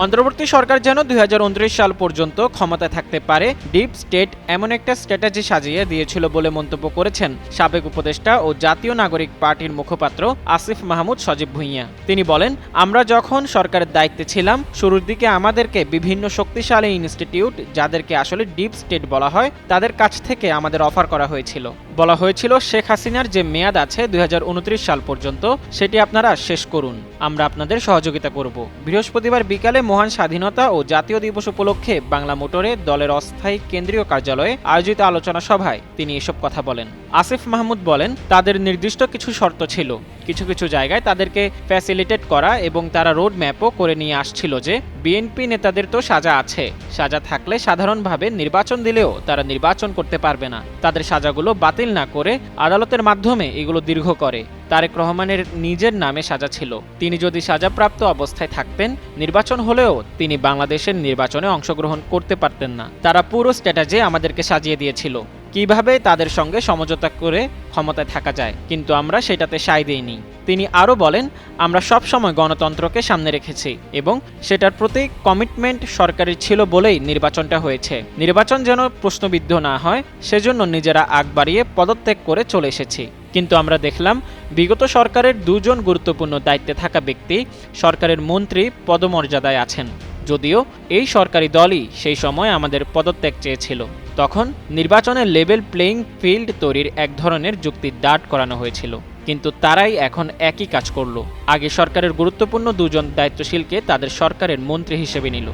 অন্তর্বর্তী সরকার যেন ২০২৯ সাল পর্যন্ত ক্ষমতায় থাকতে পারে ডিপ স্টেট এমন একটা স্ট্র্যাটেজি সাজিয়ে দিয়েছিল বলে মন্তব্য করেছেন সাবেক উপদেষ্টা ও জাতীয় নাগরিক পার্টির মুখপাত্র আসিফ মাহমুদ সজীব ভুঁইয়া। তিনি বলেন, আমরা যখন সরকারের দায়িত্বে ছিলাম শুরুর দিকে আমাদেরকে বিভিন্ন শক্তিশালী ইনস্টিটিউট, যাদেরকে আসলে ডিপ স্টেট বলা হয়, তাদের কাছ থেকে আমাদের অফার করা হয়েছিল। বলা হয়েছিল শেখ হাসিনার যে মেয়াদ আছে ২০২৯ সাল পর্যন্ত, সেটি আপনারা শেষ করুন, আমরা আপনাদের সহযোগিতা করব। বৃহস্পতিবার বিকালে মহান স্বাধীনতা ও জাতীয় দিবস উপলক্ষে বাংলা মোটরে দলের অস্থায়ী কেন্দ্রীয় কার্যালয়ে আয়োজিত আলোচনা সভায় তিনি এসব কথা বলেন। আসিফ মাহমুদ বলেন, তাদের নির্দিষ্ট কিছু শর্ত ছিল, কিছু কিছু জায়গায় তাদেরকে ফ্যাসিলিটেট করা এবং তারা রোড ম্যাপও করে নিয়ে আসছিল যে বিএনপি নেতাদের তো সাজা আছে, সাজা থাকলে সাধারণভাবে নির্বাচন দিলেও তারা নির্বাচন করতে পারবে না, তাদের সাজাগুলো বাতিল না করে আদালতের মাধ্যমে এগুলো দীর্ঘ করে। তারেক রহমানের নিজের নামে সাজা ছিল, তিনি যদি সাজাপ্রাপ্ত অবস্থায় থাকতেন নির্বাচন হলেও তিনি বাংলাদেশের নির্বাচনে অংশগ্রহণ করতে পারতেন না। তারা পুরো স্ট্র্যাটেজি আমাদেরকে সাজিয়ে দিয়েছিল কিভাবে তাদের সঙ্গে সমঝোতা করে ক্ষমতায় থাকা যায়, কিন্তু আমরা সেটাতে সায় দেইনি। তিনি আরও বলেন, আমরা সব সময় গণতন্ত্রকে সামনে রেখেছি এবং সেটার প্রতি কমিটমেন্ট সরকারের ছিল বলেই নির্বাচনটা হয়েছে। নির্বাচন যেন প্রশ্নবিদ্ধ না হয় সেজন্য নিজেরা আগ বাড়িয়ে পদত্যাগ করে চলে এসেছি। কিন্তু আমরা দেখলাম বিগত সরকারের দুজন গুরুত্বপূর্ণ দায়িত্বে থাকা ব্যক্তি সরকারের মন্ত্রী পদমর্যাদায় আছেন, যদিও এই সরকারি দলই সেই সময় আমাদের পদত্যাগ চেয়েছিল। তখন নির্বাচনের লেভেল প্লেইং ফিল্ড তৈরির এক ধরনের যুক্তি দাঁড় করানো হয়েছিল, কিন্তু তারাই এখন একই কাজ করলো। আগে সরকারের গুরুত্বপূর্ণ দুজন দায়িত্বশীলকে তাদের সরকারের মন্ত্রী হিসেবে নিল।